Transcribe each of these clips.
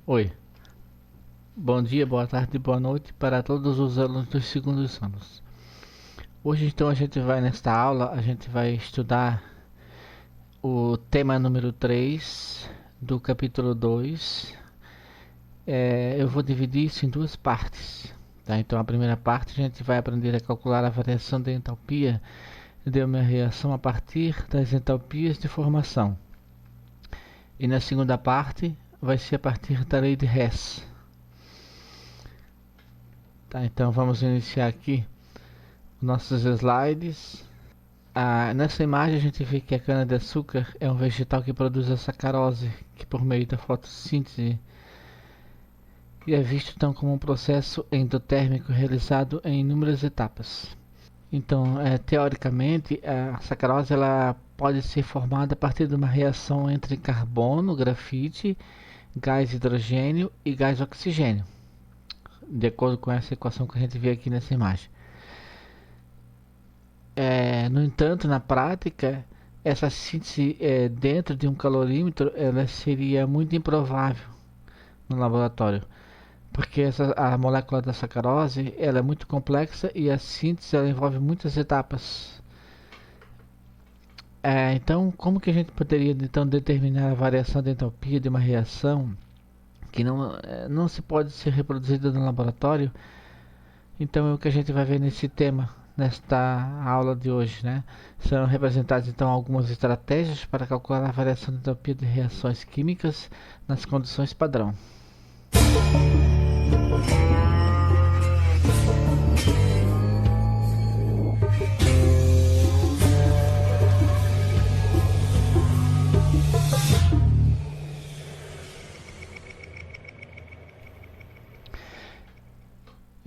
Oi, bom dia, boa tarde e boa noite para todos os alunos dos segundos anos. Hoje então nesta aula, a gente vai estudar o tema número 3 do capítulo 2. Eu vou dividir isso em duas partes. Tá? Então a primeira parte a gente vai aprender a calcular a variação da entalpia de uma reação a partir das entalpias de formação. E na segunda parte vai ser a partir da lei de Hess. Tá, então vamos iniciar aqui nossos slides. Nessa imagem a gente vê que a cana-de-açúcar é um vegetal que produz a sacarose, que por meio da fotossíntese e é visto então como um processo endotérmico realizado em inúmeras etapas. Então, teoricamente, a sacarose ela pode ser formada a partir de uma reação entre carbono, grafite, gás hidrogênio e gás oxigênio, de acordo com essa equação que a gente vê aqui nessa imagem. No entanto, na prática, essa síntese dentro de um calorímetro ela seria muito improvável no laboratório, porque a molécula da sacarose ela é muito complexa e a síntese ela envolve muitas etapas. Então, como que a gente poderia então determinar a variação da entalpia de uma reação que não se pode ser reproduzida no laboratório? Então é o que a gente vai ver nesse tema, nesta aula de hoje, né? Serão representadas então algumas estratégias para calcular a variação da entalpia de reações químicas nas condições padrão.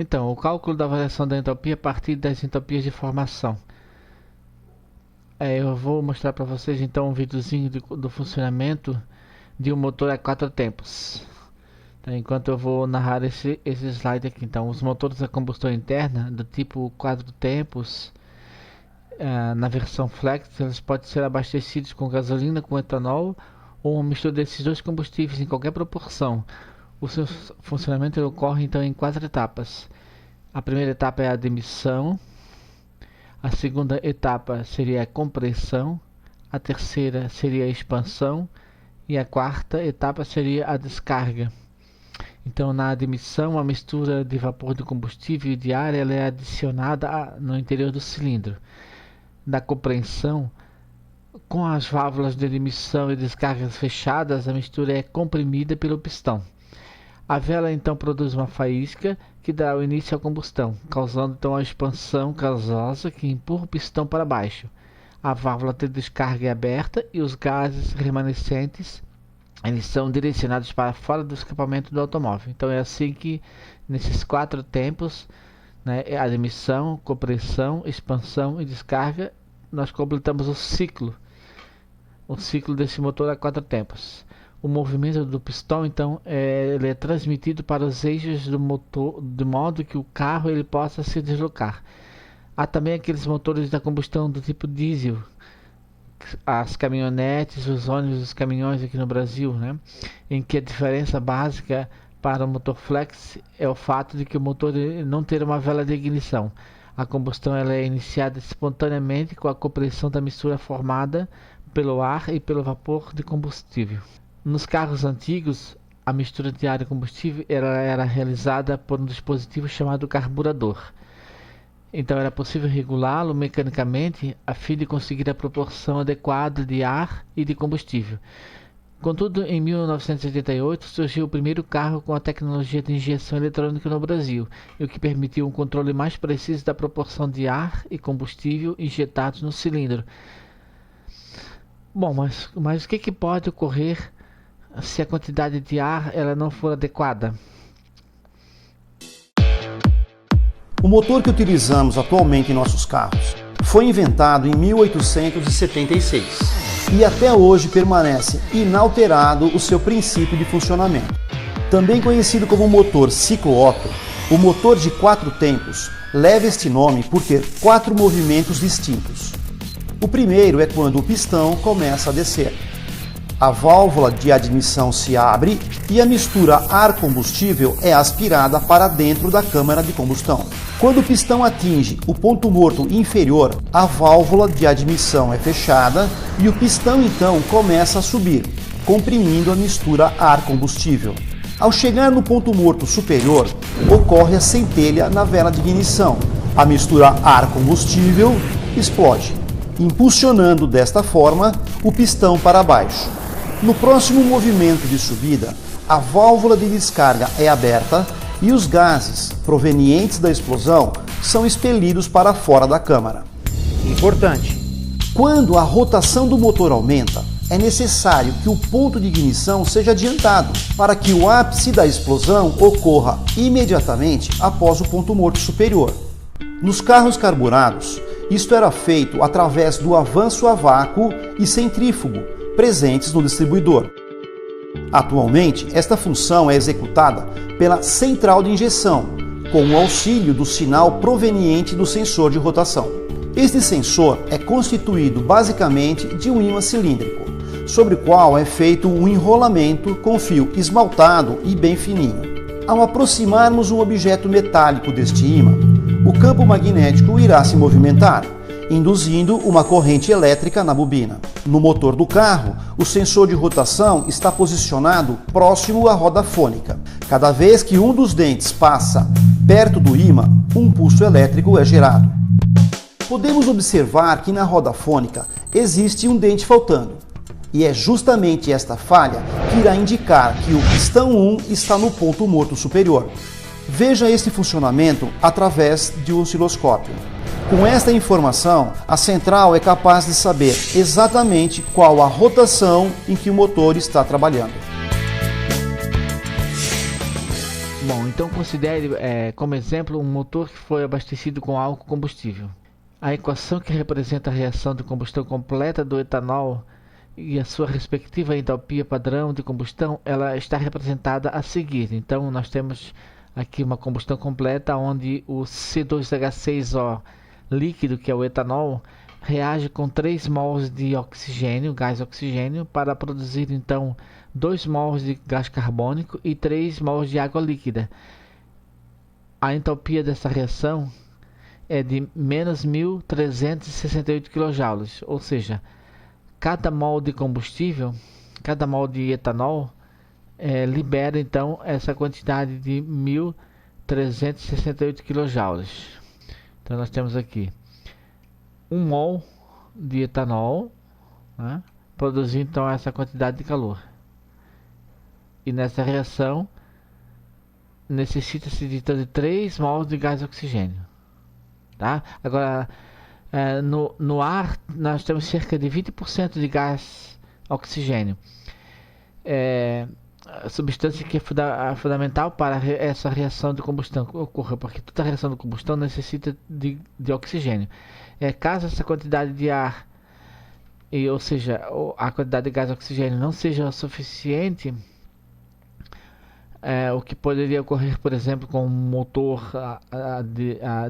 Então, o cálculo da variação da entalpia a partir das entalpias de formação. Eu vou mostrar para vocês então um videozinho do funcionamento de um motor a 4 tempos. Tá, enquanto eu vou narrar esse slide aqui. Então, os motores a combustão interna do tipo 4 tempos, na versão flex, eles podem ser abastecidos com gasolina, com etanol ou uma mistura desses dois combustíveis em qualquer proporção. O seu funcionamento ocorre então em 4 etapas. A primeira etapa é a demissão, a segunda etapa seria a compressão, a terceira seria a expansão e a quarta etapa seria a descarga. Então, na admissão, a mistura de vapor de combustível e de ar ela é adicionada no interior do cilindro. Na compreensão, com as válvulas de admissão e descargas fechadas, a mistura é comprimida pelo pistão. A vela então produz uma faísca que dá o início à combustão, causando então a expansão gasosa que empurra o pistão para baixo. A válvula de descarga é aberta e os gases remanescentes eles são direcionados para fora do escapamento do automóvel. Então é assim que nesses 4 tempos, né, admissão, compressão, expansão e descarga, nós completamos o ciclo desse motor a 4 tempos. O movimento do pistão então ele é transmitido para os eixos do motor de modo que o carro ele possa se deslocar. Há também aqueles motores da combustão do tipo diesel, as caminhonetes, os ônibus, os caminhões aqui no Brasil, né? Em que a diferença básica para o motor flex é o fato de que o motor não ter uma vela de ignição. A combustão ela é iniciada espontaneamente com a compressão da mistura formada pelo ar e pelo vapor de combustível. Nos carros antigos, a mistura de ar e combustível era realizada por um dispositivo chamado carburador. Então era possível regulá-lo mecanicamente a fim de conseguir a proporção adequada de ar e de combustível. Contudo, em 1988 surgiu o primeiro carro com a tecnologia de injeção eletrônica no Brasil, o que permitiu um controle mais preciso da proporção de ar e combustível injetados no cilindro. Bom, mas o que pode ocorrer se a quantidade de ar ela não for adequada? O motor que utilizamos atualmente em nossos carros foi inventado em 1876 e até hoje permanece inalterado o seu princípio de funcionamento. Também conhecido como motor ciclo-Otto, o motor de 4 tempos leva este nome por ter 4 movimentos distintos. O primeiro é quando o pistão começa a descer. A válvula de admissão se abre e a mistura ar-combustível é aspirada para dentro da câmara de combustão. Quando o pistão atinge o ponto morto inferior, a válvula de admissão é fechada e o pistão então começa a subir, comprimindo a mistura ar-combustível. Ao chegar no ponto morto superior, ocorre a centelha na vela de ignição. A mistura ar-combustível explode, impulsionando desta forma o pistão para baixo. No próximo movimento de subida, a válvula de descarga é aberta e os gases provenientes da explosão são expelidos para fora da câmara. Importante: quando a rotação do motor aumenta, é necessário que o ponto de ignição seja adiantado para que o ápice da explosão ocorra imediatamente após o ponto morto superior. Nos carros carburados, isto era feito através do avanço a vácuo e centrífugo presentes no distribuidor. Atualmente, esta função é executada pela central de injeção, com o auxílio do sinal proveniente do sensor de rotação. Este sensor é constituído basicamente de um ímã cilíndrico, sobre o qual é feito um enrolamento com fio esmaltado e bem fininho. Ao aproximarmos um objeto metálico deste ímã, o campo magnético irá se movimentar, induzindo uma corrente elétrica na bobina. No motor do carro, o sensor de rotação está posicionado próximo à roda fônica. Cada vez que um dos dentes passa perto do ímã, um pulso elétrico é gerado. Podemos observar que na roda fônica existe um dente faltando, e é justamente esta falha que irá indicar que o pistão 1 está no ponto morto superior. Veja este funcionamento através de um osciloscópio. Com esta informação, a central é capaz de saber exatamente qual a rotação em que o motor está trabalhando. Bom, então considere como exemplo um motor que foi abastecido com álcool combustível. A equação que representa a reação de combustão completa do etanol e a sua respectiva entalpia padrão de combustão, ela está representada a seguir. Então nós temos aqui uma combustão completa onde o C2H6O líquido, que é o etanol, reage com 3 mols de oxigênio, gás oxigênio, para produzir então 2 mols de gás carbônico e 3 mols de água líquida. A entalpia dessa reação é de menos 1.368 kJ, ou seja, cada mol de combustível, cada mol de etanol libera então essa quantidade de 1.368 kJ. Então nós temos aqui 1 mol de etanol, né, produzindo então essa quantidade de calor. E nessa reação necessita-se de 3 mols de gás oxigênio. Tá? Agora, no ar nós temos cerca de 20% de gás oxigênio. A substância que é fundamental para essa reação de combustão ocorra, porque toda reação de combustão necessita de oxigênio. Caso essa quantidade de ar, ou seja, a quantidade de gás oxigênio não seja suficiente, o que poderia ocorrer, por exemplo, com um motor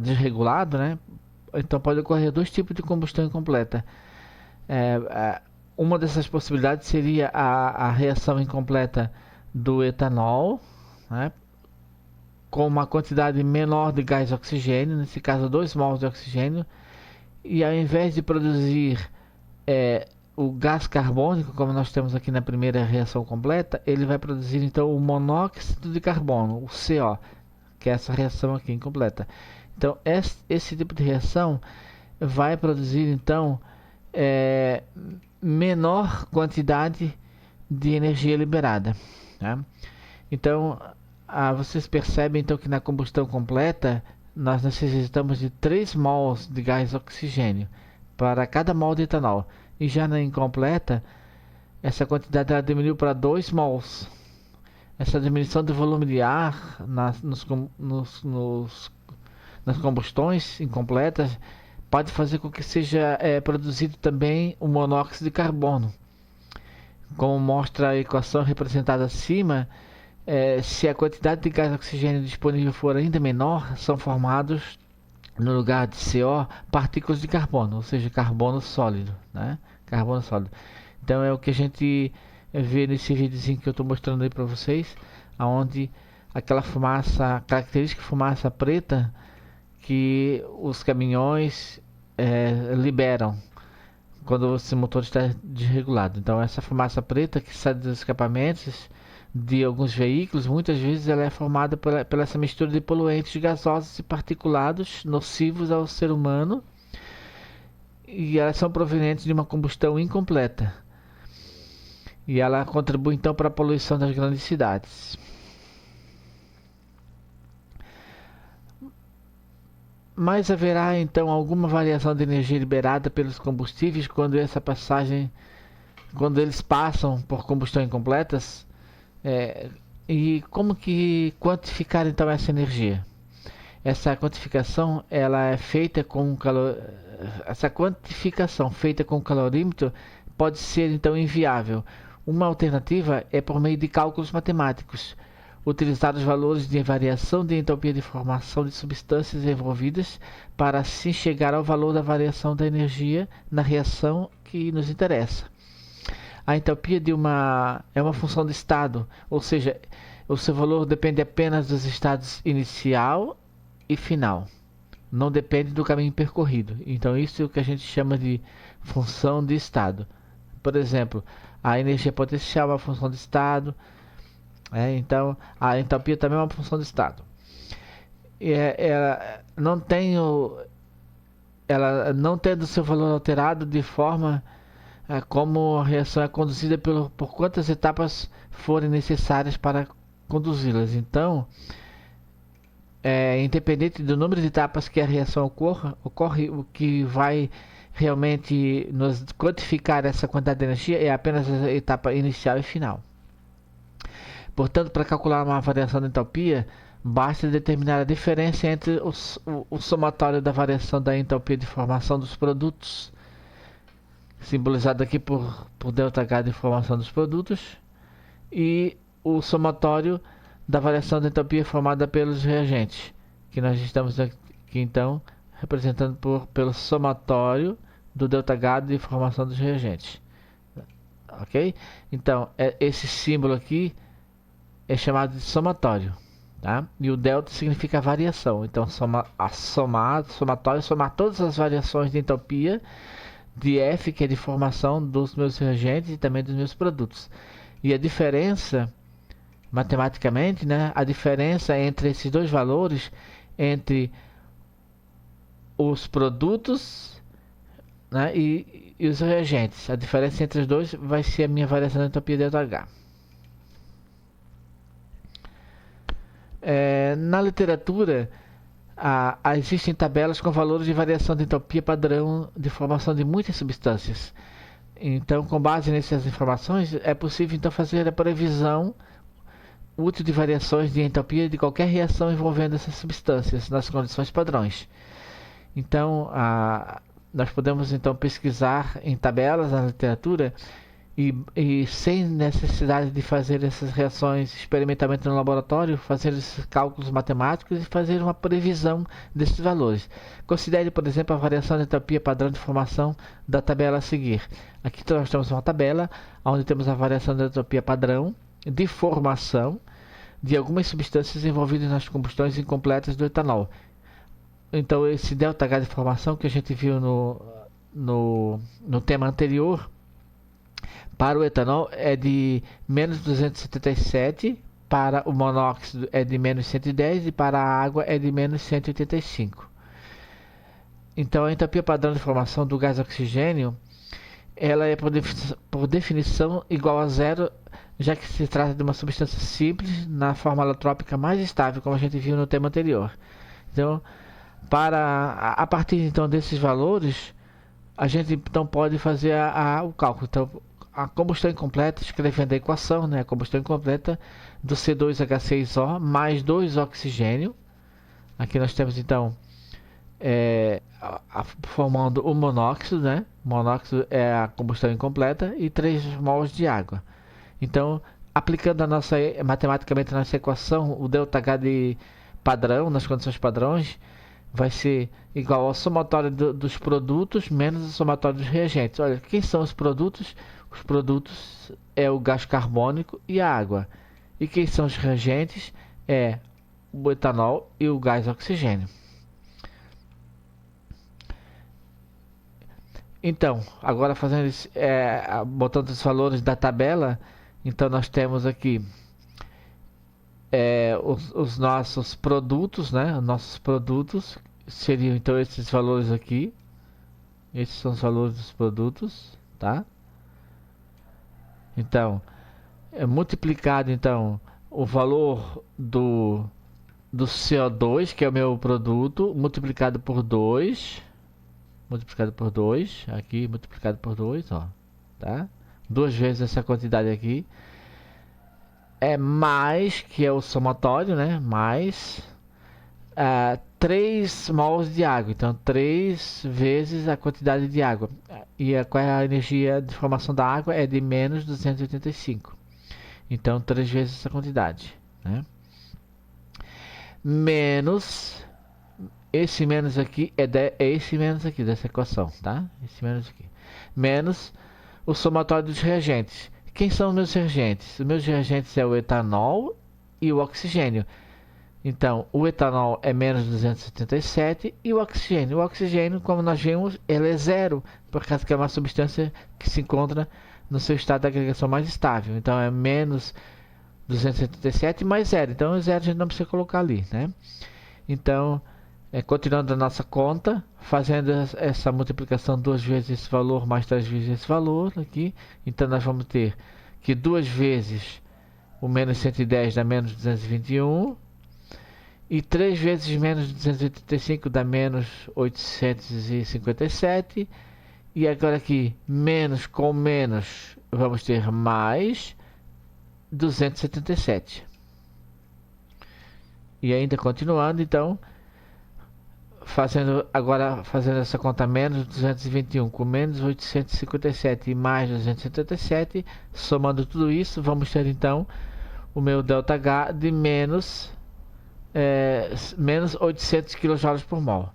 desregulado, né? Então pode ocorrer 2 tipos de combustão incompleta. Uma dessas possibilidades seria a reação incompleta do etanol, né, com uma quantidade menor de gás oxigênio, nesse caso 2 mols de oxigênio, e ao invés de produzir o gás carbônico, como nós temos aqui na primeira reação completa, ele vai produzir então o monóxido de carbono, o CO, que é essa reação aqui incompleta. Então esse tipo de reação vai produzir então menor quantidade de energia liberada, tá? Então vocês percebem então que na combustão completa nós necessitamos de 3 mols de gás oxigênio para cada mol de etanol, e já na incompleta essa quantidade ela diminuiu para 2 mols. Essa diminuição de volume de ar nas combustões incompletas pode fazer com que seja produzido também o monóxido de carbono. Como mostra a equação representada acima, se a quantidade de gás oxigênio disponível for ainda menor, são formados no lugar de CO partículas de carbono, ou seja, carbono sólido, né? Carbono sólido. Então é o que a gente ver nesse videozinho que eu estou mostrando aí para vocês, aonde aquela fumaça, característica fumaça preta que os caminhões liberam quando esse motor está desregulado. Então essa fumaça preta que sai dos escapamentos de alguns veículos, muitas vezes ela é formada pela essa mistura de poluentes gasosos e particulados nocivos ao ser humano, e elas são provenientes de uma combustão incompleta. E ela contribui então para a poluição das grandes cidades. Mas haverá então alguma variação de energia liberada pelos combustíveis quando eles passam por combustão incompletas? E como que quantificar então essa energia? Essa quantificação ela é feita com essa quantificação feita com calorímetro pode ser então inviável. Uma alternativa é por meio de cálculos matemáticos, utilizar os valores de variação de entropia de formação de substâncias envolvidas para assim chegar ao valor da variação da energia na reação que nos interessa. A entropia é uma função de estado, ou seja, o seu valor depende apenas dos estados inicial e final. Não depende do caminho percorrido. Então isso é o que a gente chama de função de estado. Por exemplo, a energia potencial é uma função de estado. Então a entropia também é uma função de estado. Ela não tendo seu valor alterado de forma como a reação é conduzida por quantas etapas forem necessárias para conduzi-las. Então, independente do número de etapas que a reação ocorre, o que vai realmente nos quantificar essa quantidade de energia é apenas a etapa inicial e final. Portanto, para calcular uma variação de entropia, basta determinar a diferença entre o somatório da variação da entropia de formação dos produtos, simbolizado aqui por ΔH de formação dos produtos, e o somatório da variação da entropia formada pelos reagentes, que nós estamos aqui então representando pelo somatório do ΔH de formação dos reagentes. Ok? Então, esse símbolo aqui é chamado de somatório, tá? E o delta significa variação. Então, somatório, somar todas as variações de entropia de F, que é de formação dos meus reagentes e também dos meus produtos. E a diferença, matematicamente, né, a diferença entre esses dois valores, entre os produtos, né, e os reagentes, a diferença entre os dois vai ser a minha variação de entropia ΔH. Na literatura, existem tabelas com valores de variação de entropia padrão de formação de muitas substâncias. Então, com base nessas informações, é possível então fazer a previsão útil de variações de entropia de qualquer reação envolvendo essas substâncias nas condições padrões. Então, nós podemos então pesquisar em tabelas na literatura e sem necessidade de fazer essas reações experimentalmente no laboratório, fazer esses cálculos matemáticos e fazer uma previsão desses valores. Considere, por exemplo, a variação de entropia padrão de formação da tabela a seguir. Aqui nós temos uma tabela onde temos a variação da entropia padrão de formação de algumas substâncias envolvidas nas combustões incompletas do etanol. Então esse ΔH de formação que a gente viu no tema anterior, para o etanol é de menos 277, para o monóxido é de menos 110 e para a água é de menos 185. Então a entropia padrão de formação do gás oxigênio, ela é por definição igual a zero, já que se trata de uma substância simples na forma alotrópica mais estável, como a gente viu no tema anterior. Então, a partir então desses valores, a gente então pode fazer o cálculo. Então, a combustão incompleta, escrevendo a equação, né? A combustão incompleta do C2H6O mais 2 oxigênio. Aqui nós temos então formando o monóxido, né? O monóxido é a combustão incompleta e 3 mols de água. Então, aplicando matematicamente a nossa equação, o ΔH de padrão, nas condições padrões, vai ser igual ao somatório dos produtos menos o somatório dos reagentes. Olha, quem são os produtos? Os produtos é o gás carbônico e a água. E quem são os reagentes? É o etanol e o gás oxigênio. Então, agora fazendo botando os valores da tabela, então nós temos aqui os nossos produtos, né? Os nossos produtos seriam então esses valores aqui. Esses são os valores dos produtos, tá? Então, é multiplicado então o valor do CO2, que é o meu produto, multiplicado por 2, aqui multiplicado por 2, ó, tá? Duas vezes essa quantidade aqui. É mais, que é o somatório, né? Mais 3 mols de água. Então, 3 vezes a quantidade de água. E qual é a energia de formação da água? É de menos 285. Então, 3 vezes essa quantidade, né? Menos, esse menos aqui é esse menos aqui dessa equação, tá? Esse menos aqui. Menos o somatório dos reagentes. Quem são os meus reagentes? Os meus reagentes é o etanol e o oxigênio. Então, o etanol é menos 277 e o oxigênio, como nós vimos, ele é zero, por causa que é uma substância que se encontra no seu estado de agregação mais estável. Então, é menos 277 mais zero. Então, o zero a gente não precisa colocar ali, né? Então, continuando a nossa conta, fazendo essa multiplicação 2 vezes esse valor mais 3 vezes esse valor aqui. Então, nós vamos ter que 2 vezes o menos 110 dá menos 221. E 3 vezes menos 285 dá menos 857. E agora aqui, menos com menos, vamos ter mais 277. E ainda continuando, então, fazendo essa conta, menos 221 com menos 857 e mais 277, somando tudo isso, vamos ter então o meu ΔH de menos 800 kJ por mol.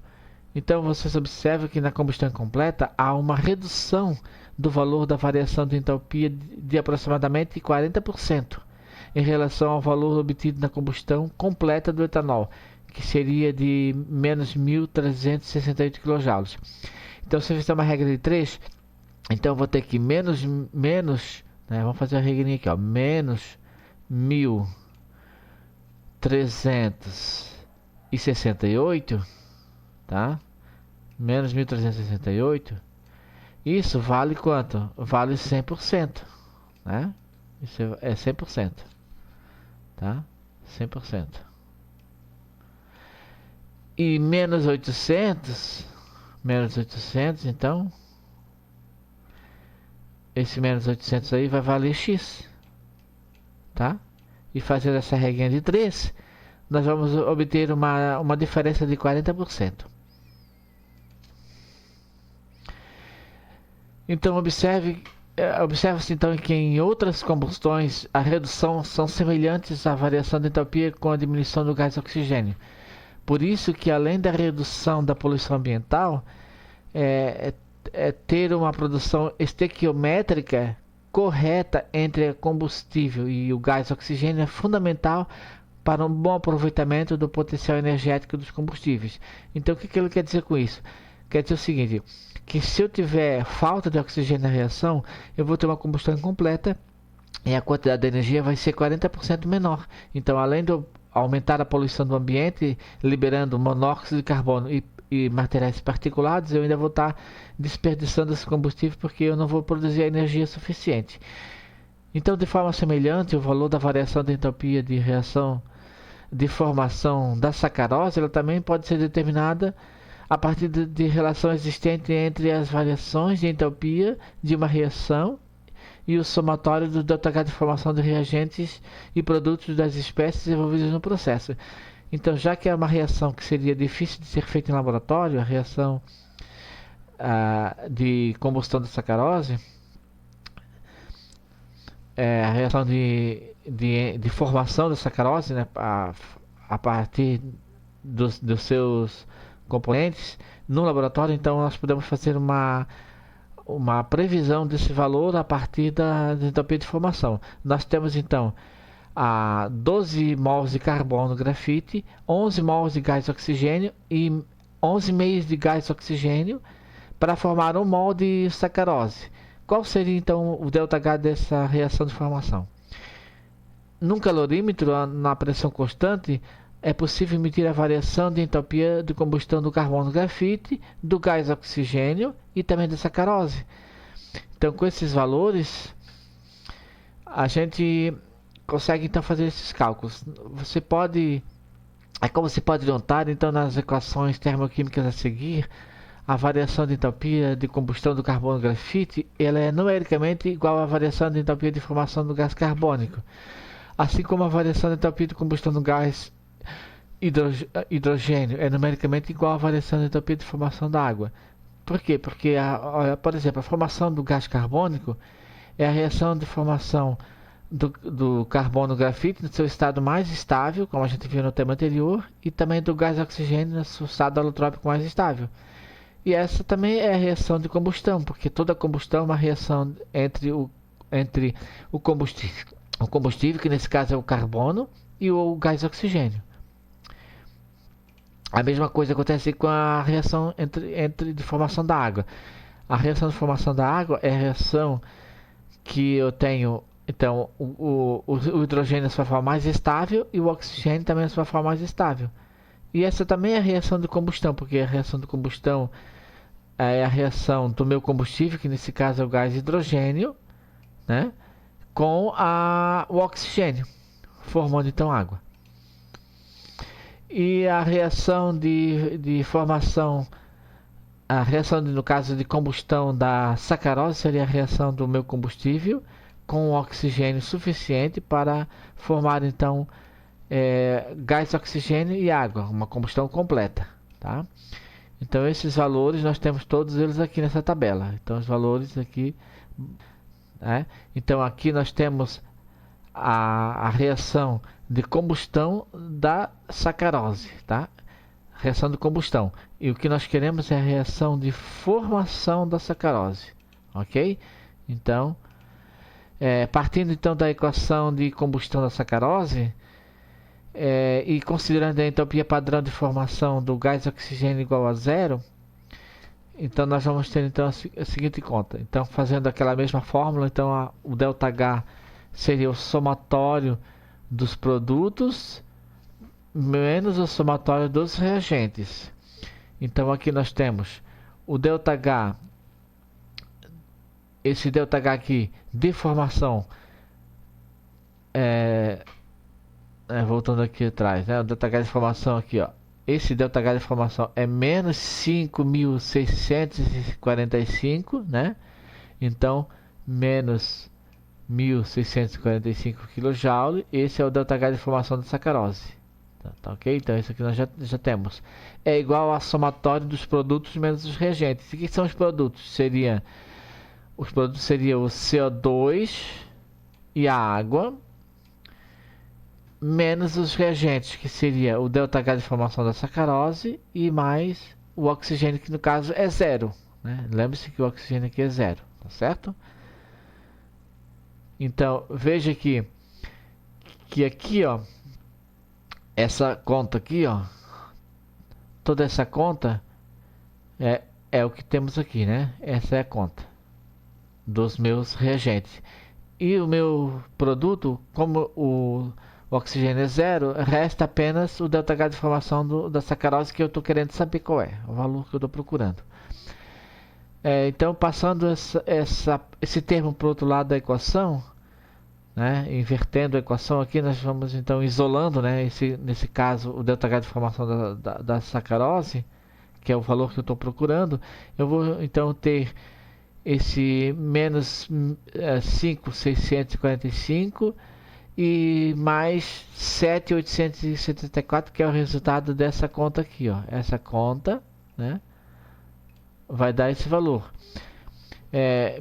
Então vocês observam que na combustão completa há uma redução do valor da variação de entalpia de aproximadamente 40% em relação ao valor obtido na combustão completa do etanol, que seria de menos 1.368 kJ. Então se eu fizer uma regra de 3, então eu vou ter que menos, né, vamos fazer a regrinha aqui, ó, menos 1.368, tá? Menos 1.368. Isso vale quanto? Vale 100%, né? Isso é 100%, tá? 100%. E menos 800, então, esse menos 800 aí vai valer X, tá? E fazendo essa regrinha de 3, nós vamos obter uma diferença de 40%. Então observa-se então que em outras combustões a redução são semelhantes à variação de entalpia com a diminuição do gás oxigênio. Por isso que além da redução da poluição ambiental, ter uma produção estequiométrica correta entre o combustível e o gás oxigênio é fundamental para um bom aproveitamento do potencial energético dos combustíveis. Então o que ele quer dizer com isso? Quer dizer o seguinte, que se eu tiver falta de oxigênio na reação, eu vou ter uma combustão incompleta e a quantidade de energia vai ser 40% menor. Então, além de aumentar a poluição do ambiente, liberando monóxido de carbono e materiais particulados, eu ainda vou estar desperdiçando esse combustível porque eu não vou produzir a energia suficiente. Então, de forma semelhante, o valor da variação da entalpia de reação de formação da sacarose, ela também pode ser determinada a partir de relação existente entre as variações de entalpia de uma reação e o somatório do ΔH de formação de reagentes e produtos das espécies envolvidas no processo. Então, já que é uma reação que seria difícil de ser feita em laboratório, a reação de combustão da sacarose, a reação de formação da sacarose, né, a partir dos seus componentes no laboratório, então nós podemos fazer uma previsão desse valor a partir da entropia de formação. Nós temos então a 12 mols de carbono grafite, 11 mols de gás oxigênio e 11 meios de gás oxigênio para formar 1 mol de sacarose. Qual seria então o ΔH dessa reação de formação? Num calorímetro, na pressão constante, é possível medir a variação de entropia de combustão do carbono grafite, do gás oxigênio e também da sacarose. Então, com esses valores, a gente consegue então fazer esses cálculos. Como você pode notar, então, nas equações termoquímicas a seguir, a variação de entropia de combustão do carbono grafite, ela é numericamente igual à variação de entropia de formação do gás carbônico, assim como a variação de entropia de combustão do gás hidrogênio é numericamente igual à variação de entropia de formação da água. Por quê? Porque, por exemplo, a formação do gás carbônico é a reação de formação do carbono grafite no seu estado mais estável, como a gente viu no tema anterior, e também do gás oxigênio no seu estado alotrópico mais estável. E essa também é a reação de combustão, porque toda combustão é uma reação entre o combustível, que nesse caso é o carbono, e o gás oxigênio. A mesma coisa acontece com a reação de formação da água. A reação de formação da água é a reação que eu tenho, então, o hidrogênio na sua forma mais estável e o oxigênio também na sua forma mais estável. E essa também é a reação de combustão, porque a reação de combustão é a reação do meu combustível, que nesse caso é o gás hidrogênio, né, com o oxigênio, formando então água. E a reação de formação, no caso de combustão da sacarose, seria a reação do meu combustível com oxigênio suficiente para formar então gás, oxigênio e água, uma combustão completa, tá? Então esses valores nós temos todos eles aqui nessa tabela. Então os valores aqui, né? Então aqui nós temos a reação de combustão da sacarose, tá? Reação de combustão. E o que nós queremos é a reação de formação da sacarose, ok? Então, partindo então da equação de combustão da sacarose, e considerando a entropia padrão de formação do gás oxigênio igual a zero, então nós vamos ter então a seguinte conta. Então, fazendo aquela mesma fórmula, então o ΔH seria o somatório dos produtos menos o somatório dos reagentes. Então aqui nós temos o ΔH, esse ΔH aqui de formação, voltando aqui atrás, né? O ΔH de formação aqui, ó. Esse ΔH de formação é menos 5.645, né? Então, menos 1.645 kJ, esse é o ΔH de formação da sacarose. Tá ok? Então isso aqui nós já temos. É igual a somatório dos produtos menos os reagentes. E o que são os produtos? Os produtos seriam o CO2 e a água, menos os reagentes, que seria o ΔH de formação da sacarose e mais o oxigênio, que no caso é zero, né? Lembre-se que o oxigênio aqui é zero, tá certo? Então, veja que aqui, ó, essa conta aqui, ó, toda essa conta é o que temos aqui, né? Essa é a conta dos meus reagentes. E o meu produto, como o oxigênio é zero, resta apenas o ΔH de formação da sacarose, que eu estou querendo saber qual é, o valor que eu estou procurando. Então, passando esse termo para o outro lado da equação, né, invertendo a equação aqui, nós vamos então isolando, né, nesse caso o ΔH de formação da sacarose, que é o valor que eu estou procurando. Eu vou então ter esse menos 5.645 e mais 7.874, que é o resultado dessa conta aqui, ó. Essa conta, né, vai dar esse valor.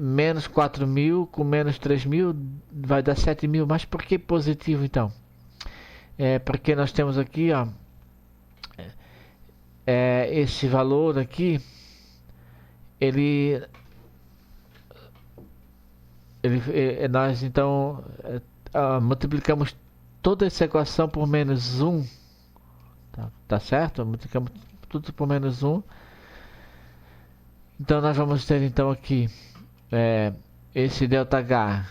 Menos 4.000 com menos 3.000 vai dar 7.000. Mas por que positivo então? Porque nós temos aqui, ó, esse valor aqui, ele nós então multiplicamos toda essa equação por menos 1, tá certo? Multiplicamos tudo por menos 1. Então nós vamos ter então aqui esse ΔH,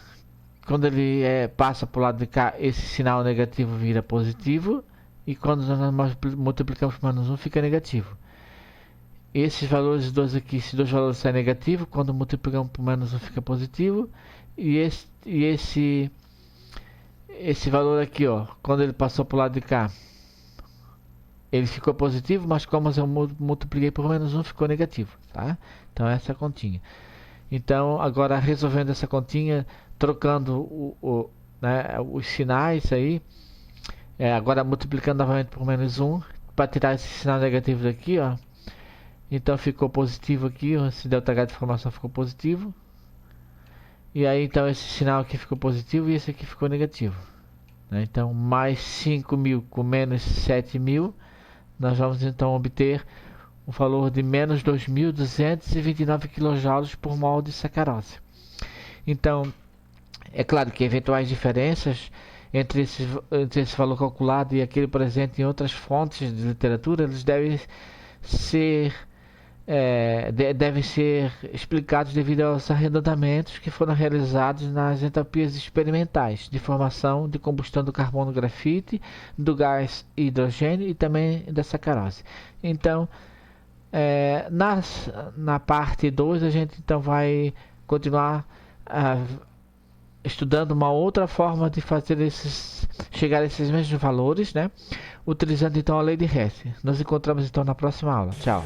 quando ele passa para o lado de cá, esse sinal negativo vira positivo, e quando nós multiplicamos por menos 1 fica negativo. Esses valores dois aqui, esses dois valores saem negativo, quando multiplicamos por menos 1 fica positivo, e esse valor aqui, ó, quando ele passou para o lado de cá, ele ficou positivo, mas como eu multipliquei por menos 1 ficou negativo, tá? Então essa é a continha. Então agora resolvendo essa continha, trocando os sinais aí, agora multiplicando novamente por menos 1, para tirar esse sinal negativo daqui, ó. Então ficou positivo aqui, ó, esse ΔH de formação ficou positivo. E aí então esse sinal aqui ficou positivo e esse aqui ficou negativo, né? Então mais 5.000 com menos 7.000, nós vamos então obter o valor de menos 2.229 kJ por mol de sacarose. Então é claro que eventuais diferenças entre esse valor calculado e aquele presente em outras fontes de literatura, eles devem ser explicados devido aos arredondamentos que foram realizados nas entalpias experimentais de formação de combustão do carbono grafite, do gás hidrogênio e também da sacarose. Então, na parte 2 a gente então vai continuar estudando uma outra forma de fazer chegar a esses mesmos valores, né? Utilizando então a lei de Hess. Nos encontramos então na próxima aula. Tchau!